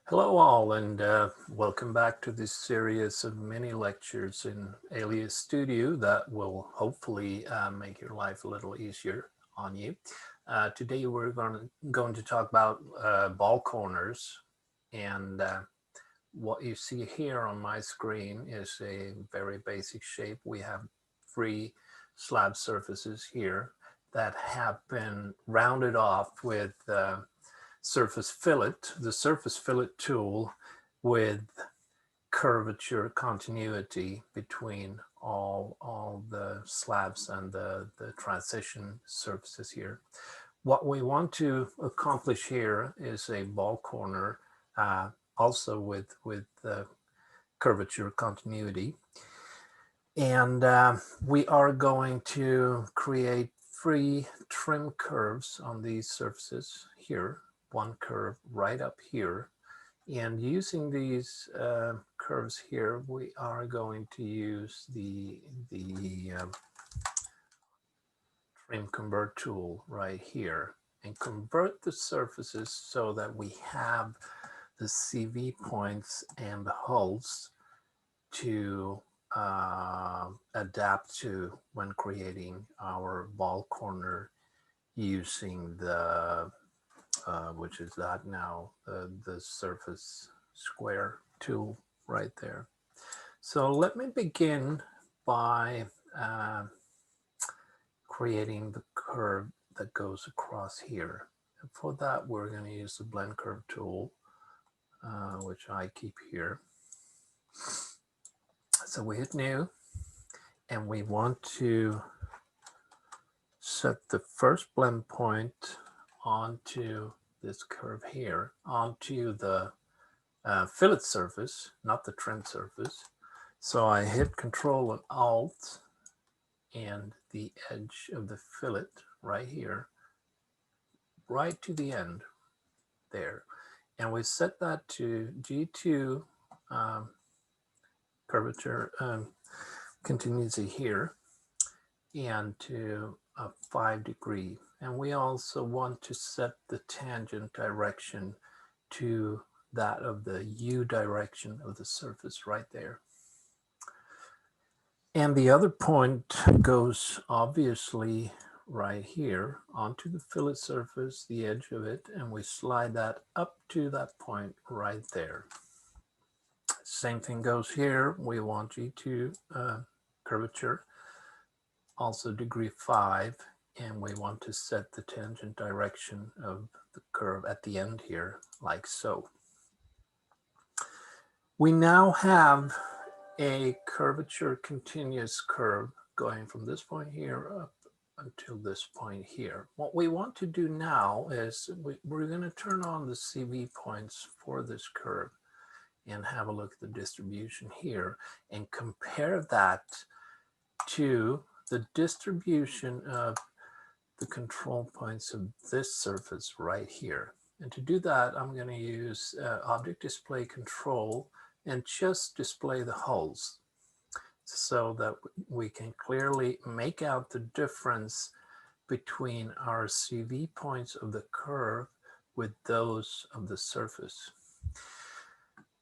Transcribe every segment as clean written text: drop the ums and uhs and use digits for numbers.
Hello all, and welcome back to this series of mini lectures in Alias Studio that will hopefully make your life a little easier on you. Today we're going to talk about ball corners, and what you see here on my screen is a very basic shape. We have three slab surfaces here that have been rounded off with surface fillet, the surface fillet tool with curvature continuity between all the slabs and the transition surfaces here. What we want to accomplish here is a ball corner also with curvature continuity. And we are going to create three trim curves on these surfaces here. One curve right up here, and using these curves here, we are going to use the trim convert tool right here and convert the surfaces so that we have the CV points and the holes to adapt to when creating our ball corner using the which is that now, the surface square tool right there. So let me begin by creating the curve that goes across here. And for that, we're going to use the blend curve tool, which I keep here. So we hit new, and we want to set the first blend point onto this curve here, onto the fillet surface, not the trim surface. So I hit Control and Alt, and the edge of the fillet right here, right to the end there. And we set that to G2 curvature continuity here, and to a 5-degree. And we also want to set the tangent direction to that of the U direction of the surface right there. And the other point goes obviously right here onto the fillet surface, the edge of it, and we slide that up to that point right there. Same thing goes here. We want G2 curvature, also degree 5, and we want to set the tangent direction of the curve at the end here, like so. We now have a curvature continuous curve going from this point here up until this point here. What we want to do now is we're going to turn on the CV points for this curve and have a look at the distribution here and compare that to the distribution of the control points of this surface right here. And to do that, I'm going to use Object Display Control and just display the holes so that we can clearly make out the difference between our CV points of the curve with those of the surface.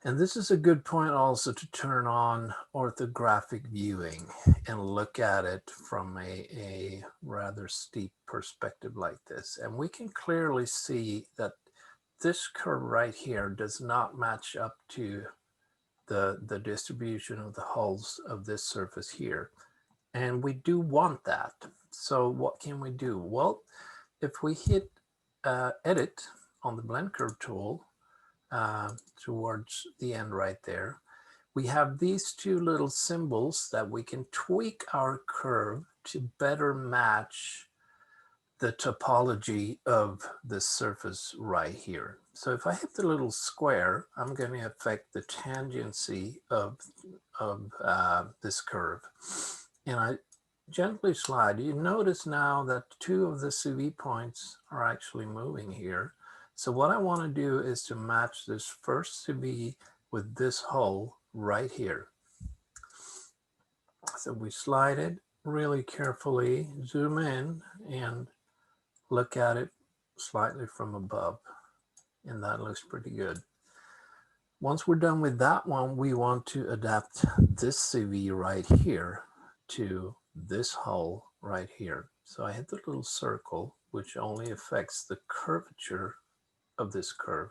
And this is a good point also to turn on orthographic viewing and look at it from a rather steep perspective like this. And we can clearly see that this curve right here does not match up to the distribution of the holes of this surface here. And we do want that. So what can we do? Well, if we hit Edit on the blend curve tool towards the end right there, we have these two little symbols that we can tweak our curve to better match the topology of the surface right here. So if I hit the little square, I'm going to affect the tangency of this curve. And I gently slide. You notice now that two of the CV points are actually moving here. So what I want to do is to match this first CV with this hole right here. So we slide it really carefully, zoom in, and look at it slightly from above, and that looks pretty good. Once we're done with that one, we want to adapt this CV right here to this hull right here. So I hit the little circle, which only affects the curvature of this curve,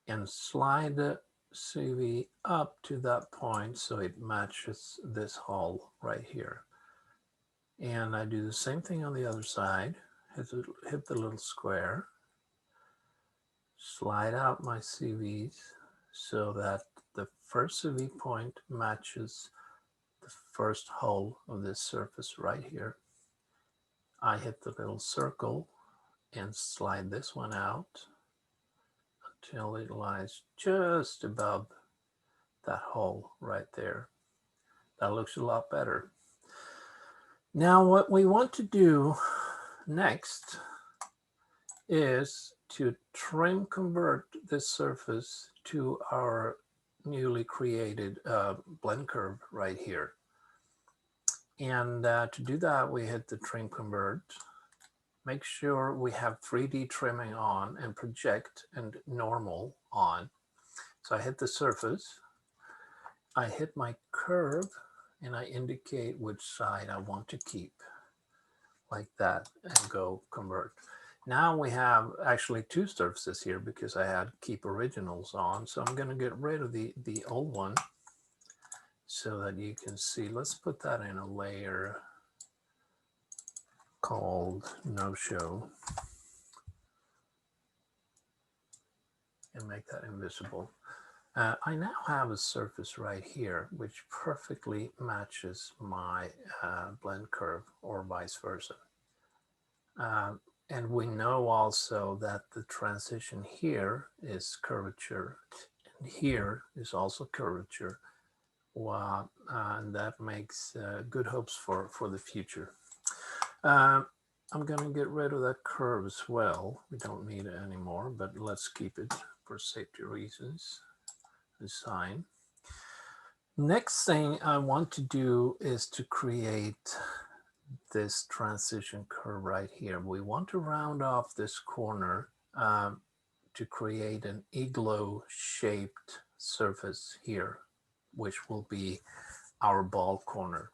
and slide the CV up to that point so it matches this hull right here. And I do the same thing on the other side. Hit the little square, slide out my CVs so that the first CV point matches the first hull of this surface right here. I hit the little circle and slide this one out until it lies just above that hole right there. That looks a lot better. Now what we want to do next is to trim convert this surface to our newly created blend curve right here. And to do that, we hit the trim convert. Make sure we have 3D trimming on and project and normal on. So I hit the surface, I hit my curve, and I indicate which side I want to keep, like that, and go convert. Now we have actually two surfaces here because I had keep originals on. So I'm going to get rid of the old one so that you can see. Let's put that in a layer called no show and make that invisible. I now have a surface right here which perfectly matches my blend curve, or vice versa. And we know also that the transition here is curvature, and here is also curvature. Wow, and that makes good hopes for the future. I'm going to get rid of that curve as well. We don't need it anymore, but let's keep it for safety reasons. Design. Next thing I want to do is to create this transition curve right here. We want to round off this corner to create an igloo shaped surface here, which will be our ball corner.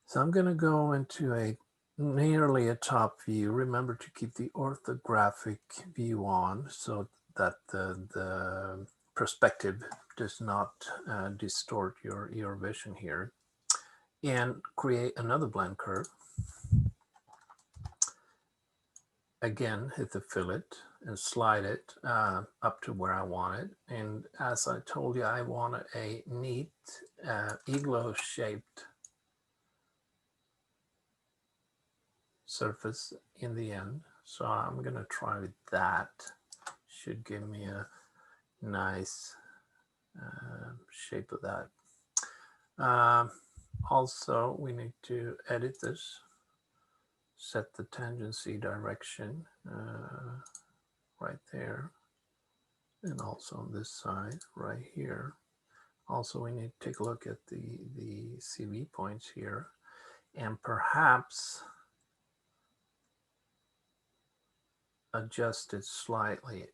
So I'm going to go into nearly a top view. Remember to keep the orthographic view on so that the perspective does not distort your vision here. And create another blend curve. Again, hit the fillet and slide it up to where I want it. And as I told you, I want a neat igloo shaped surface in the end. So I'm going to try with that. Should give me a nice shape of that. Also, we need to edit this. Set the tangency direction right there, and also on this side right here. Also, we need to take a look at the CV points here, and perhaps adjust it slightly.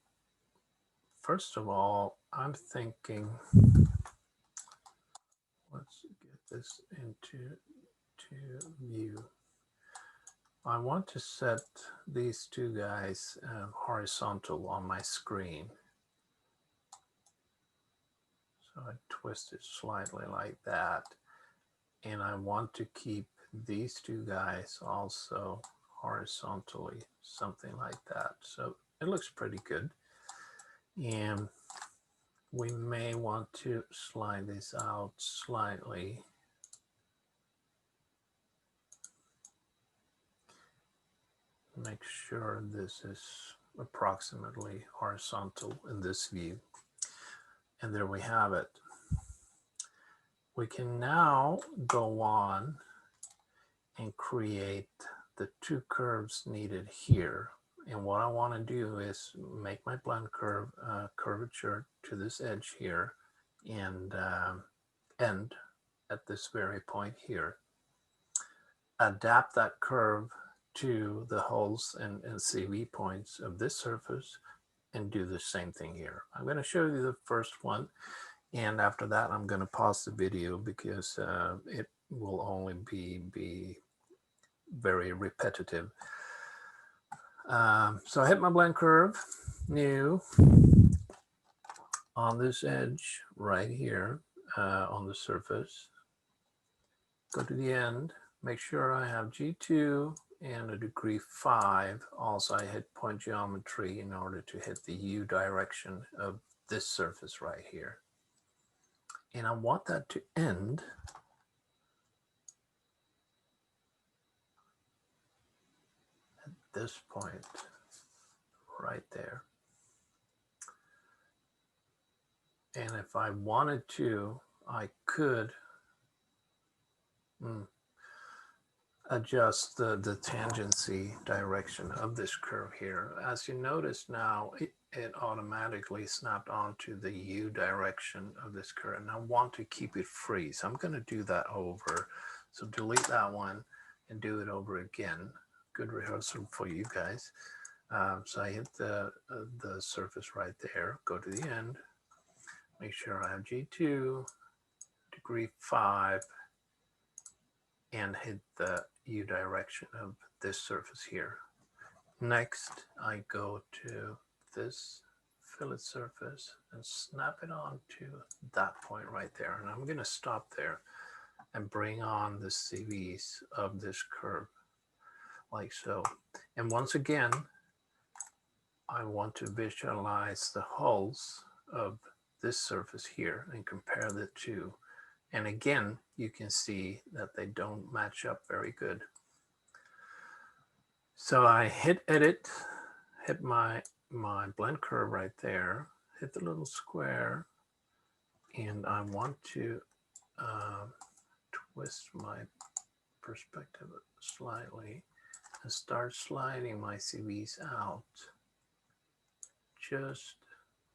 First of all, I'm thinking, let's get this into view. I want to set these two guys horizontal on my screen. So I twist it slightly like that. And I want to keep these two guys also horizontally, something like that. So it looks pretty good. And we may want to slide this out slightly. Make sure this is approximately horizontal in this view. And there we have it. We can now go on and create the two curves needed here. And what I want to do is make my blend curve curvature to this edge here and end at this very point here. Adapt that curve to the holes and CV points of this surface, and do the same thing here. I'm going to show you the first one, and after that I'm going to pause the video because it will only be very repetitive. So I hit my blend curve, new, on this edge right here on the surface. Go to the end, make sure I have G2 and a degree 5. Also, I hit point geometry in order to hit the U direction of this surface right here. And I want that to end at this point right there. And if I wanted to, I could adjust the tangency direction of this curve here. As you notice now, it automatically snapped onto the U direction of this curve, and I want to keep it free. So I'm going to do that over. So delete that one and do it over again. Good rehearsal for you guys. So I hit the surface right there, go to the end, make sure I have G2, degree 5, and hit the U direction of this surface here. Next, I go to this fillet surface and snap it onto that point right there. And I'm going to stop there and bring on the CVs of this curve like so. And once again, I want to visualize the hulls of this surface here and compare the two. And again, you can see that they don't match up very good. So I hit edit, hit my blend curve right there, hit the little square, and I want to twist my perspective slightly and start sliding my CVs out just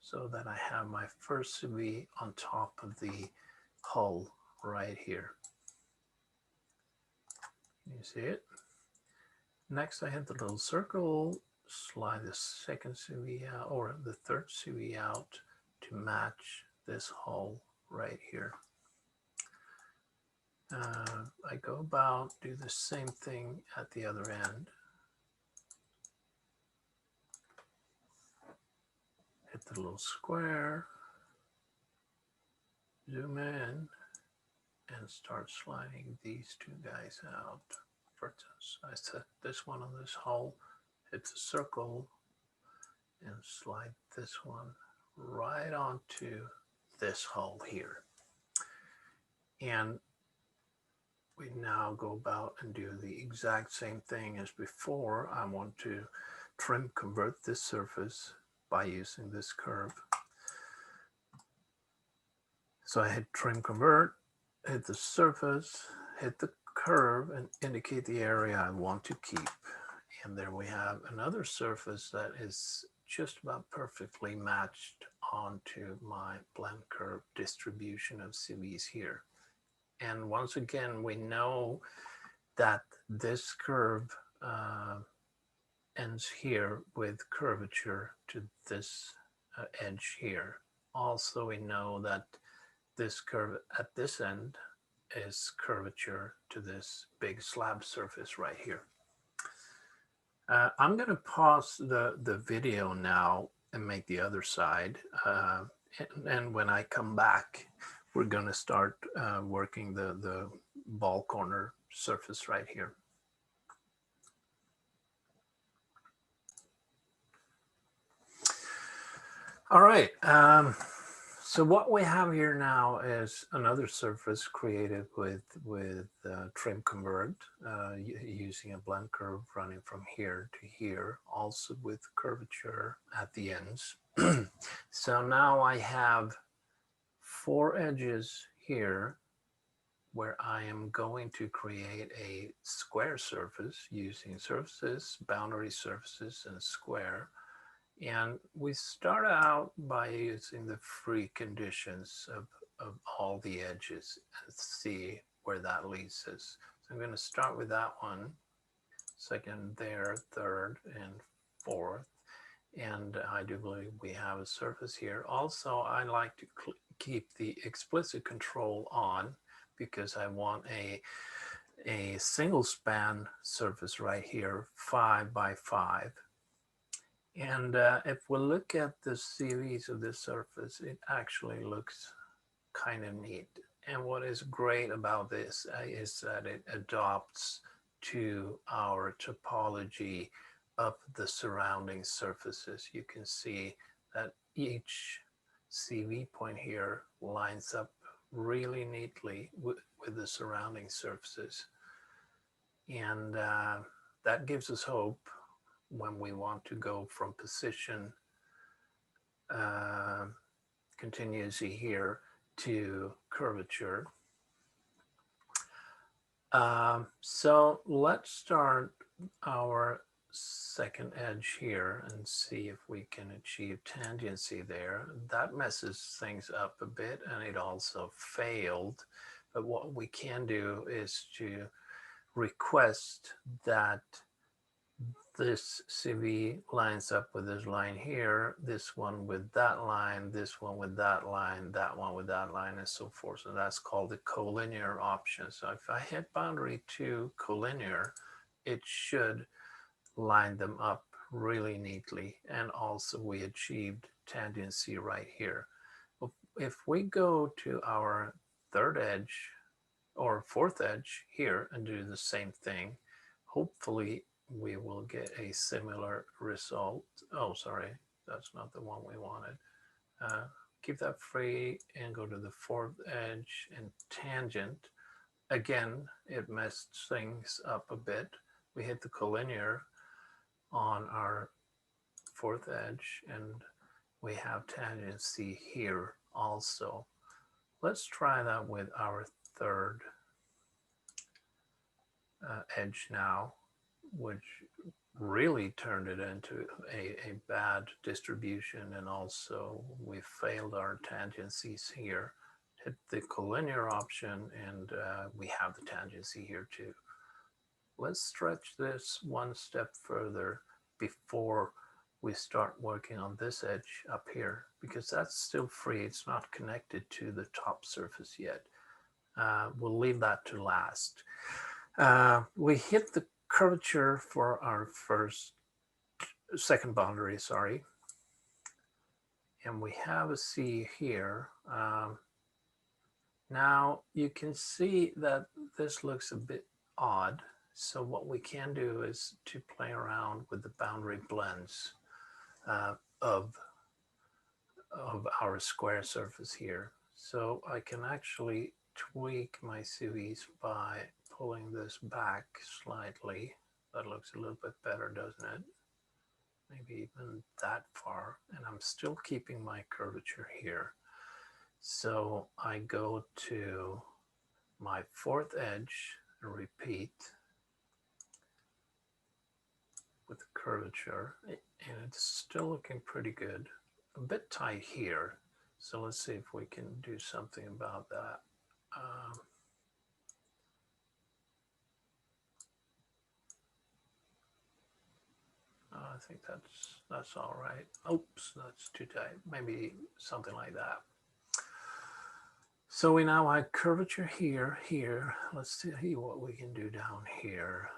so that I have my first CV on top of the hull right here. You see it? Next, I hit the little circle, slide the second CV out, or the third CV out to match this hull right here. I go about, do the same thing at the other end. Hit the little square, zoom in, and start sliding these two guys out. First, I set this one on this hull, hit the circle, and slide this one right onto this hull here. And we now go about and do the exact same thing as before. I want to trim convert this surface by using this curve. So I hit trim convert, hit the surface, hit the curve, and indicate the area I want to keep. And there we have another surface that is just about perfectly matched onto my blend curve distribution of CVs here. And once again, we know that this curve ends here with curvature to this edge here. Also, we know that this curve at this end is curvature to this big slab surface right here. I'm going to pause the video now and make the other side. And when I come back, we're going to start working the ball corner surface right here. All right. So what we have here now is another surface created with trim convert using a blend curve running from here to here, also with curvature at the ends. So now I have 4 edges here where I am going to create a square surface using surfaces, boundary surfaces, and a square. And we start out by using the free conditions of all the edges and see where that leads us. So I'm going to start with that one, second there, third, and fourth. And I do believe we have a surface here. Also, I like to keep the explicit control on because I want a single span surface right here, 5 by 5. And if we look at the CVs of this surface, it actually looks kind of neat. And what is great about this is that it adopts to our topology of the surrounding surfaces. You can see that each CV point here lines up really neatly with the surrounding surfaces. And that gives us hope when we want to go from position continuity here to curvature. So let's start our second edge here and see if we can achieve tangency there. That messes things up a bit, and it also failed. But what we can do is to request that this CV lines up with this line here, this one with that line, this one with that line, that one with that line, and so forth. So that's called the collinear option. So if I hit boundary 2 collinear, it should line them up really neatly. And also we achieved tangency right here. If we go to our third edge or fourth edge here and do the same thing, hopefully we will get a similar result. Oh, sorry, that's not the one we wanted. Keep that free and go to the fourth edge and tangent. Again, it messed things up a bit. We hit the collinear on our fourth edge and we have tangency here also. Let's try that with our third edge now, which really turned it into a bad distribution, and also we failed our tangencies here. Hit the collinear option and we have the tangency here too. Let's stretch this one step further before we start working on this edge up here, because that's still free. It's not connected to the top surface yet. We'll leave that to last. We hit the curvature for our second boundary, sorry. And we have a C here. Now you can see that this looks a bit odd. So what we can do is to play around with the boundary blends of our square surface here. So I can actually tweak my CVs by pulling this back slightly. That looks a little bit better, doesn't it? Maybe even that far. And I'm still keeping my curvature here. So I go to my fourth edge and repeat with the curvature. And it's still looking pretty good. A bit tight here. So let's see if we can do something about that. I think that's all right. Oops, that's too tight. Maybe something like that. So we now have curvature here. Let's see what we can do down here.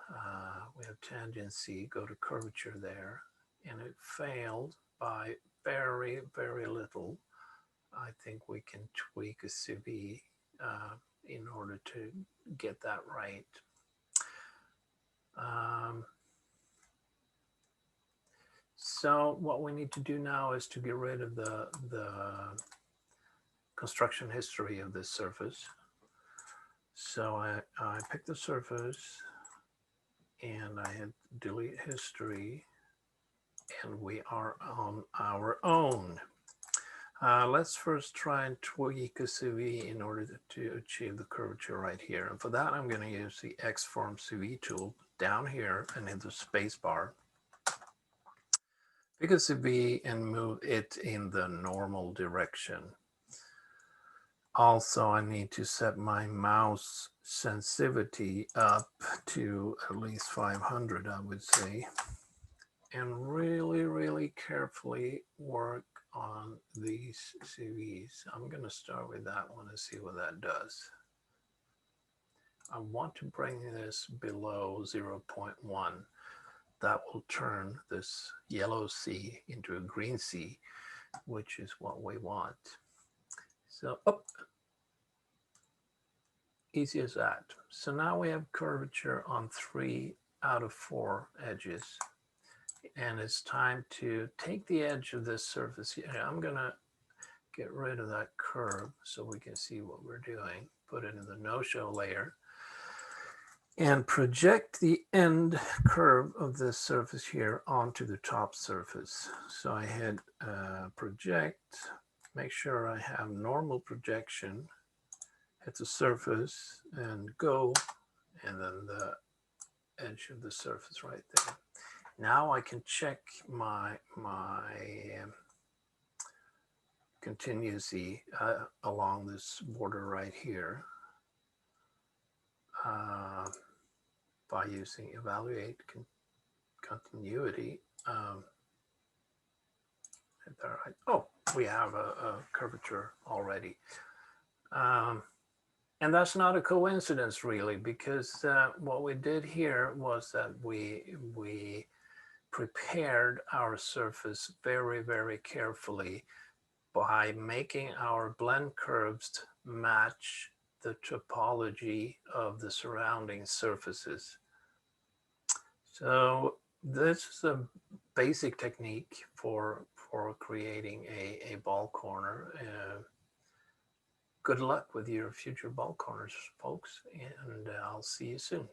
We have tangency, go to curvature there, and it failed by very, very little. I think we can tweak a CV in order to get that right. So what we need to do now is to get rid of the construction history of this surface. So I pick the surface and I hit delete history, and we are on our own. Let's first try and tweak a CV in order to achieve the curvature right here. And for that, I'm going to use the X-Form CV tool down here and hit the space bar. Pick a CV and move it in the normal direction. Also, I need to set my mouse sensitivity up to at least 500, I would say. and really carefully work on these CVs. I'm going to start with that one and see what that does. I want to bring this below 0.1. That will turn this yellow C into a green C, which is what we want. So, easy as that. So now we have curvature on 3 out of 4 edges. And it's time to take the edge of this surface here. I'm going to get rid of that curve so we can see what we're doing. Put it in the no-show layer. And project the end curve of this surface here onto the top surface. So I hit project, make sure I have normal projection, hit the surface and go, and then the edge of the surface right there. Now I can check my continuity along this border right here by using evaluate continuity. Oh, we have a curvature already. And that's not a coincidence really, because what we did here was that we prepared our surface very carefully by making our blend curves match the topology of the surrounding surfaces. So this is a basic technique for creating a ball corner. Good luck with your future ball corners, folks, and I'll see you soon.